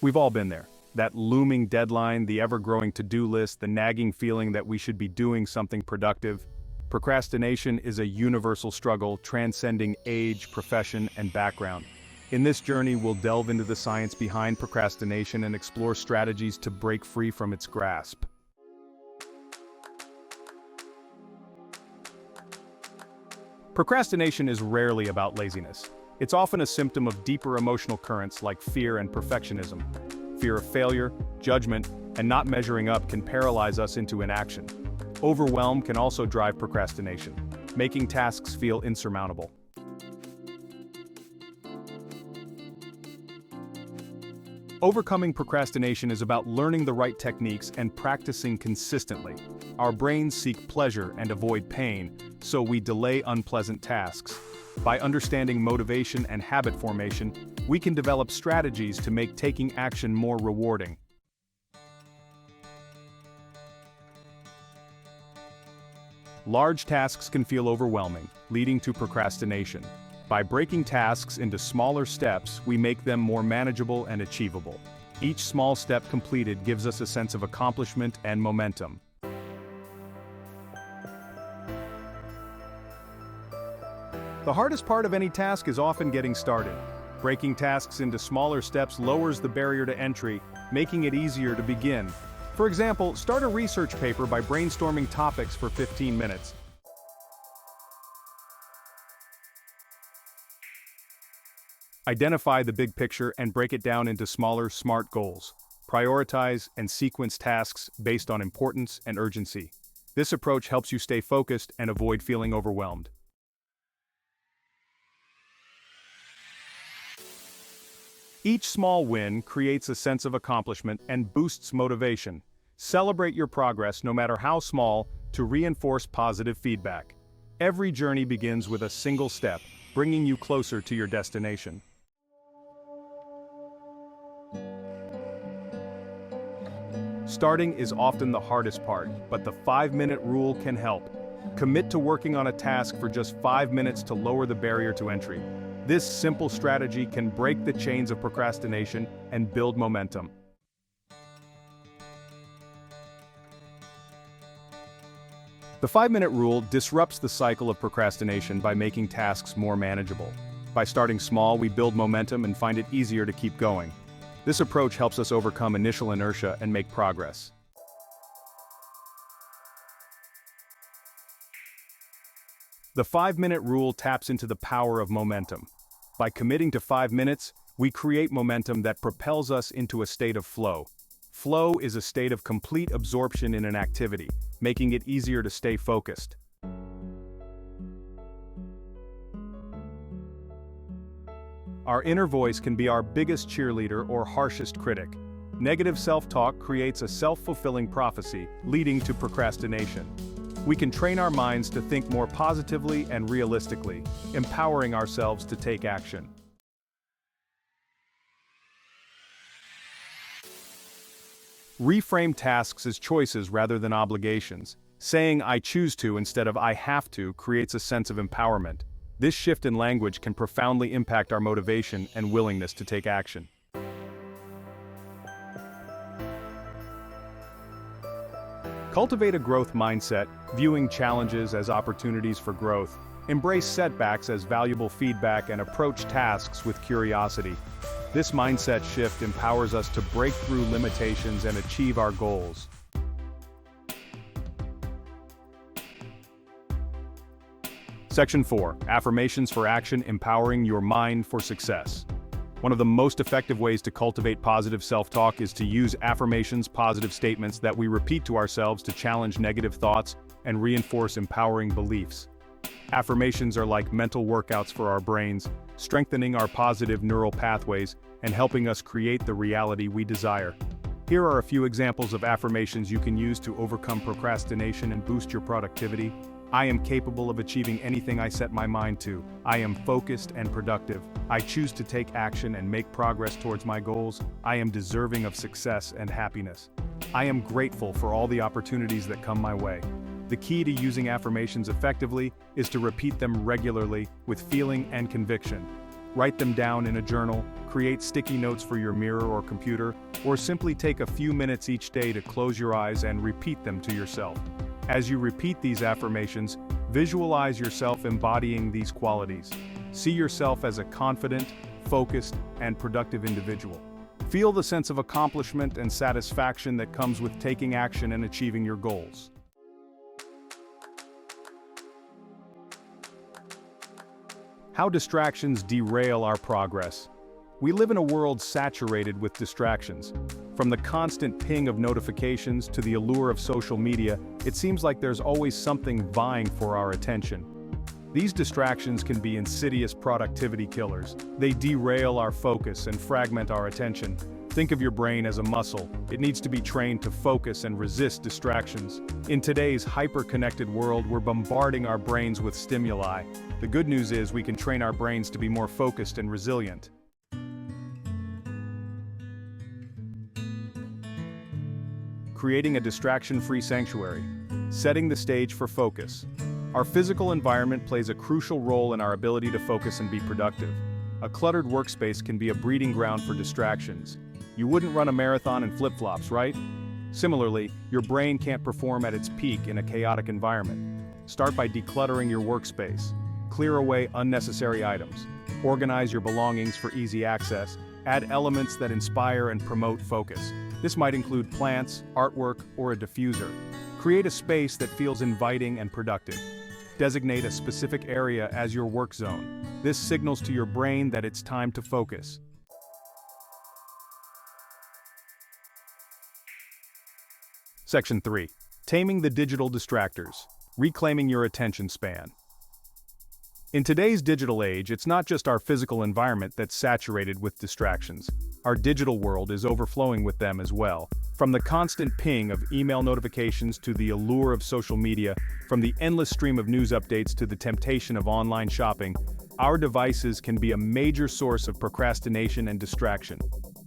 We've all been there. That looming deadline, the ever-growing to-do list, the nagging feeling that we should be doing something productive. Procrastination is a universal struggle transcending age, profession, and background. In this journey, we'll delve into the science behind procrastination and explore strategies to break free from its grasp. Procrastination is rarely about laziness. It's often a symptom of deeper emotional currents like fear and perfectionism. Fear of failure, judgment, and not measuring up can paralyze us into inaction. Overwhelm can also drive procrastination, making tasks feel insurmountable. Overcoming procrastination is about learning the right techniques and practicing consistently. Our brains seek pleasure and avoid pain, so we delay unpleasant tasks. By understanding motivation and habit formation, we can develop strategies to make taking action more rewarding. Large tasks can feel overwhelming, leading to procrastination. By breaking tasks into smaller steps, we make them more manageable and achievable. Each small step completed gives us a sense of accomplishment and momentum. The hardest part of any task is often getting started. Breaking tasks into smaller steps lowers the barrier to entry, making it easier to begin. For example, start a research paper by brainstorming topics for 15 minutes. Identify the big picture and break it down into smaller, SMART goals. Prioritize and sequence tasks based on importance and urgency. This approach helps you stay focused and avoid feeling overwhelmed. Each small win creates a sense of accomplishment and boosts motivation. Celebrate your progress, no matter how small, to reinforce positive feedback. Every journey begins with a single step, bringing you closer to your destination. Starting is often the hardest part, but the 5-minute rule can help. Commit to working on a task for just 5 minutes to lower the barrier to entry. This simple strategy can break the chains of procrastination and build momentum. The 5-minute rule disrupts the cycle of procrastination by making tasks more manageable. By starting small, we build momentum and find it easier to keep going. This approach helps us overcome initial inertia and make progress. The 5-minute rule taps into the power of momentum. By committing to 5 minutes, we create momentum that propels us into a state of flow. Flow is a state of complete absorption in an activity, making it easier to stay focused. Our inner voice can be our biggest cheerleader or harshest critic. Negative self-talk creates a self-fulfilling prophecy, leading to procrastination. We can train our minds to think more positively and realistically, empowering ourselves to take action. Reframe tasks as choices rather than obligations. Saying "I choose to" instead of "I have to" creates a sense of empowerment. This shift in language can profoundly impact our motivation and willingness to take action. Cultivate a growth mindset, viewing challenges as opportunities for growth. Embrace setbacks as valuable feedback and approach tasks with curiosity. This mindset shift empowers us to break through limitations and achieve our goals. Section 4. Affirmations for Action: Empowering Your Mind for Success. One of the most effective ways to cultivate positive self-talk is to use affirmations, positive statements that we repeat to ourselves to challenge negative thoughts and reinforce empowering beliefs. Affirmations are like mental workouts for our brains, strengthening our positive neural pathways and helping us create the reality we desire. Here are a few examples of affirmations you can use to overcome procrastination and boost your productivity. I am capable of achieving anything I set my mind to. I am focused and productive. I choose to take action and make progress towards my goals. I am deserving of success and happiness. I am grateful for all the opportunities that come my way. The key to using affirmations effectively is to repeat them regularly with feeling and conviction. Write them down in a journal, create sticky notes for your mirror or computer, or simply take a few minutes each day to close your eyes and repeat them to yourself. As you repeat these affirmations, visualize yourself embodying these qualities. See yourself as a confident, focused, and productive individual. Feel the sense of accomplishment and satisfaction that comes with taking action and achieving your goals. How distractions derail our progress. We live in a world saturated with distractions. From the constant ping of notifications to the allure of social media, it seems like there's always something vying for our attention. These distractions can be insidious productivity killers. They derail our focus and fragment our attention. Think of your brain as a muscle. It needs to be trained to focus and resist distractions. In today's hyper-connected world, we're bombarding our brains with stimuli. The good news is we can train our brains to be more focused and resilient. Creating a distraction-free sanctuary. Setting the stage for focus. Our physical environment plays a crucial role in our ability to focus and be productive. A cluttered workspace can be a breeding ground for distractions. You wouldn't run a marathon in flip-flops, right? Similarly, your brain can't perform at its peak in a chaotic environment. Start by decluttering your workspace. Clear away unnecessary items. Organize your belongings for easy access. Add elements that inspire and promote focus. This might include plants, artwork, or a diffuser. Create a space that feels inviting and productive. Designate a specific area as your work zone. This signals to your brain that it's time to focus. Section 3. Taming the digital distractors. Reclaiming your attention span. In today's digital age, it's not just our physical environment that's saturated with distractions. Our digital world is overflowing with them as well. From the constant ping of email notifications to the allure of social media, from the endless stream of news updates to the temptation of online shopping, our devices can be a major source of procrastination and distraction.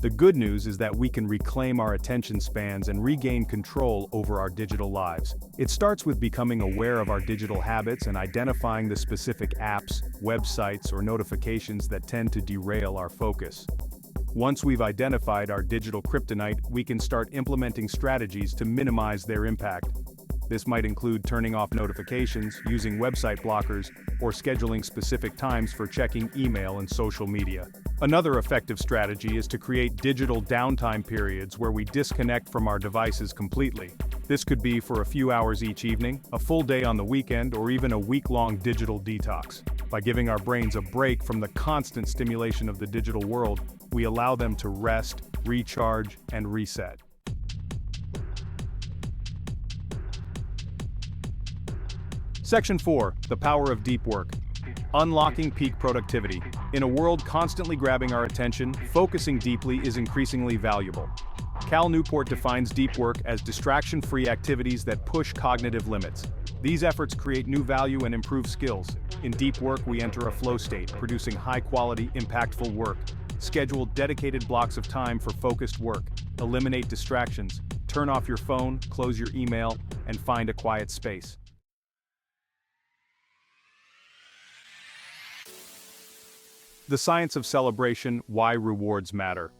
The good news is that we can reclaim our attention spans and regain control over our digital lives. It starts with becoming aware of our digital habits and identifying the specific apps, websites, or notifications that tend to derail our focus. Once we've identified our digital kryptonite, we can start implementing strategies to minimize their impact. This might include turning off notifications, using website blockers, or scheduling specific times for checking email and social media. Another effective strategy is to create digital downtime periods where we disconnect from our devices completely. This could be for a few hours each evening, a full day on the weekend, or even a week-long digital detox. By giving our brains a break from the constant stimulation of the digital world, we allow them to rest, recharge, and reset. Section 4. The power of deep work. Unlocking peak productivity. In a world constantly grabbing our attention, focusing deeply is increasingly valuable. Cal Newport defines deep work as distraction-free activities that push cognitive limits. These efforts create new value and improve skills. In deep work, we enter a flow state, producing high-quality, impactful work. Schedule dedicated blocks of time for focused work. Eliminate distractions. Turn off your phone, close your email, and find a quiet space. The science of celebration, why rewards matter.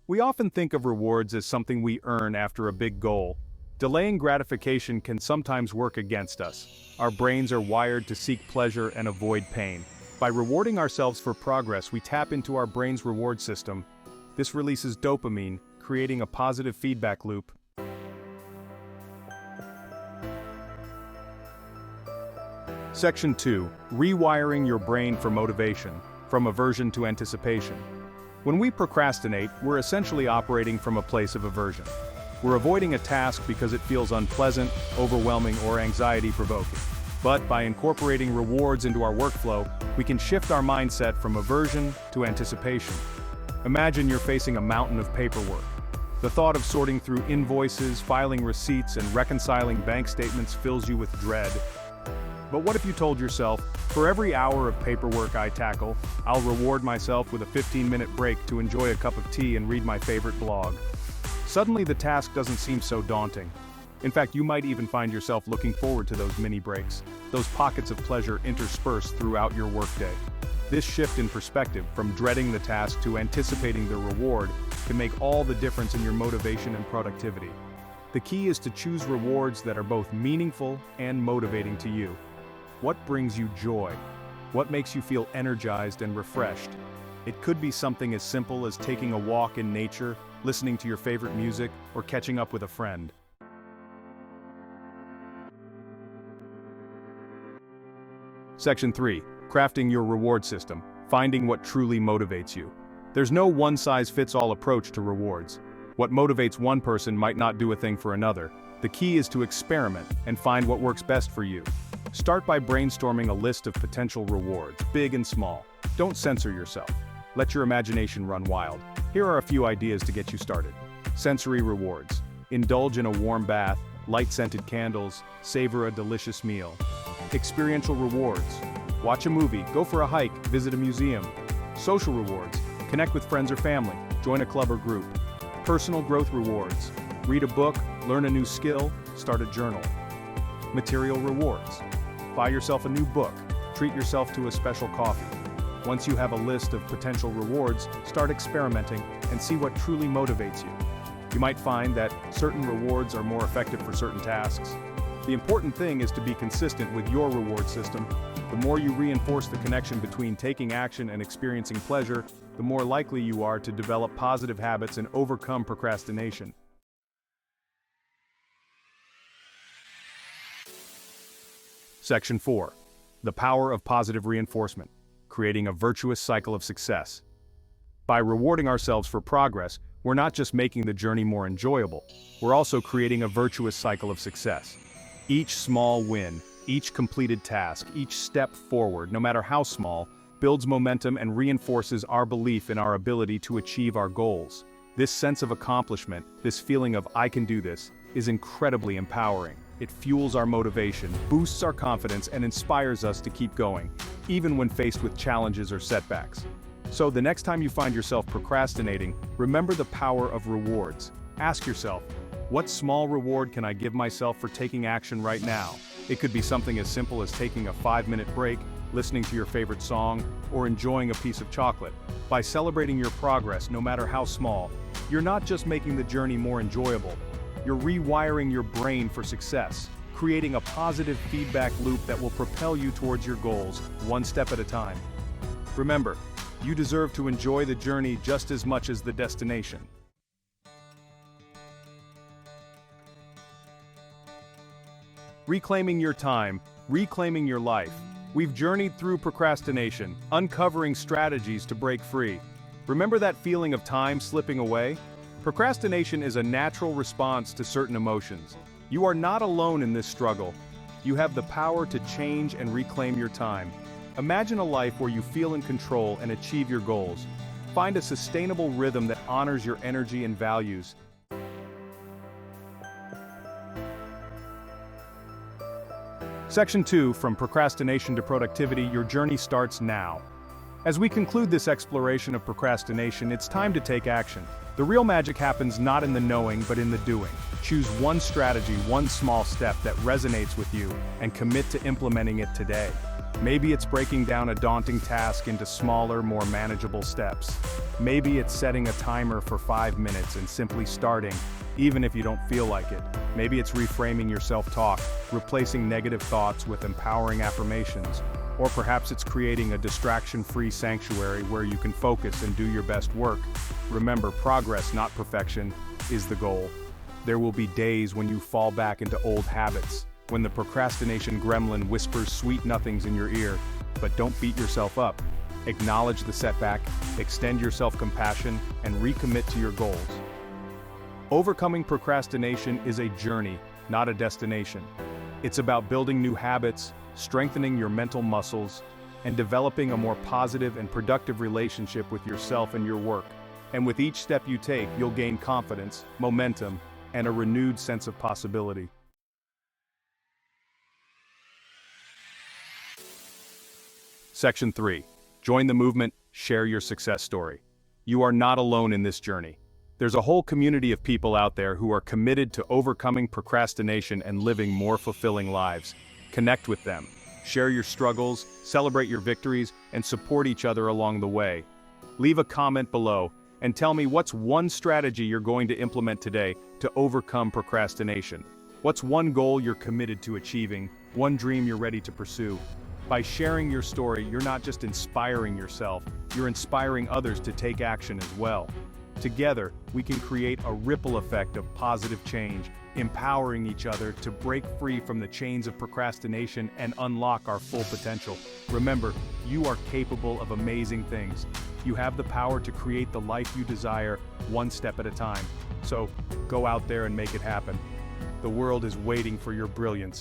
We often think of rewards as something we earn after a big goal. Delaying gratification can sometimes work against us. Our brains are wired to seek pleasure and avoid pain. By rewarding ourselves for progress, we tap into our brain's reward system. This releases dopamine, creating a positive feedback loop. Section 2. Rewiring your brain for motivation. From aversion to anticipation. When we procrastinate, we're essentially operating from a place of aversion. We're avoiding a task because it feels unpleasant, overwhelming, or anxiety-provoking. But by incorporating rewards into our workflow, we can shift our mindset from aversion to anticipation. Imagine you're facing a mountain of paperwork. The thought of sorting through invoices, filing receipts, and reconciling bank statements fills you with dread. But what if you told yourself, for every hour of paperwork I tackle, I'll reward myself with a 15-minute break to enjoy a cup of tea and read my favorite blog? Suddenly the task doesn't seem so daunting. In fact, you might even find yourself looking forward to those mini breaks, those pockets of pleasure interspersed throughout your workday. This shift in perspective, from dreading the task to anticipating the reward, can make all the difference in your motivation and productivity. The key is to choose rewards that are both meaningful and motivating to you. What brings you joy? What makes you feel energized and refreshed? It could be something as simple as taking a walk in nature, listening to your favorite music, or catching up with a friend. Section 3. Crafting your reward system. Finding what truly motivates you. There's no one-size-fits-all approach to rewards. What motivates one person might not do a thing for another. The key is to experiment and find what works best for you. Start by brainstorming a list of potential rewards, big and small. Don't censor yourself. Let your imagination run wild. Here are a few ideas to get you started. Sensory rewards. Indulge in a warm bath, light scented candles, savor a delicious meal. Experiential rewards. Watch a movie, go for a hike, visit a museum. Social rewards. Connect with friends or family, join a club or group. Personal growth rewards. Read a book, learn a new skill, start a journal. Material rewards. Buy yourself a new book, treat yourself to a special coffee. Once you have a list of potential rewards, start experimenting and see what truly motivates you. You might find that certain rewards are more effective for certain tasks. The important thing is to be consistent with your reward system. The more you reinforce the connection between taking action and experiencing pleasure, the more likely you are to develop positive habits and overcome procrastination. Section 4. The power of positive reinforcement. Creating a virtuous cycle of success. By rewarding ourselves for progress, we're not just making the journey more enjoyable, we're also creating a virtuous cycle of success. Each small win, each completed task, each step forward, no matter how small, builds momentum and reinforces our belief in our ability to achieve our goals. This sense of accomplishment, this feeling of "I can do this," is incredibly empowering. It fuels our motivation, boosts our confidence, and inspires us to keep going, even when faced with challenges or setbacks. So the next time you find yourself procrastinating, remember the power of rewards. Ask yourself, what small reward can I give myself for taking action right now? It could be something as simple as taking a 5-minute break, listening to your favorite song, or enjoying a piece of chocolate. By celebrating your progress, no matter how small, you're not just making the journey more enjoyable, you're rewiring your brain for success, creating a positive feedback loop that will propel you towards your goals, one step at a time. Remember, you deserve to enjoy the journey just as much as the destination. Reclaiming your time, reclaiming your life. We've journeyed through procrastination, uncovering strategies to break free. Remember that feeling of time slipping away? Procrastination is a natural response to certain emotions. You are not alone in this struggle. You have the power to change and reclaim your time. Imagine a life where you feel in control and achieve your goals. Find a sustainable rhythm that honors your energy and values. Section 2, From Procrastination to Productivity, your journey starts now. As we conclude this exploration of procrastination, it's time to take action. The real magic happens not in the knowing, but in the doing. Choose one strategy, one small step that resonates with you, and commit to implementing it today. Maybe it's breaking down a daunting task into smaller, more manageable steps. Maybe it's setting a timer for 5 minutes and simply starting, even if you don't feel like it. Maybe it's reframing your self-talk, replacing negative thoughts with empowering affirmations. Or perhaps it's creating a distraction-free sanctuary where you can focus and do your best work. Remember, progress, not perfection, is the goal. There will be days when you fall back into old habits, when the procrastination gremlin whispers sweet nothings in your ear, but don't beat yourself up. Acknowledge the setback, extend your self-compassion, and recommit to your goals. Overcoming procrastination is a journey, not a destination. It's about building new habits, strengthening your mental muscles, and developing a more positive and productive relationship with yourself and your work. And with each step you take, you'll gain confidence, momentum, and a renewed sense of possibility. Section 3. Join the movement, share your success story. You are not alone in this journey. There's a whole community of people out there who are committed to overcoming procrastination and living more fulfilling lives. Connect with them. Share your struggles, celebrate your victories, and support each other along the way. Leave a comment below and tell me what's one strategy you're going to implement today to overcome procrastination. What's one goal you're committed to achieving, one dream you're ready to pursue? By sharing your story, you're not just inspiring yourself, you're inspiring others to take action as well. Together, we can create a ripple effect of positive change, empowering each other to break free from the chains of procrastination and unlock our full potential. Remember, you are capable of amazing things. You have the power to create the life you desire, one step at a time. So, go out there and make it happen. The world is waiting for your brilliance.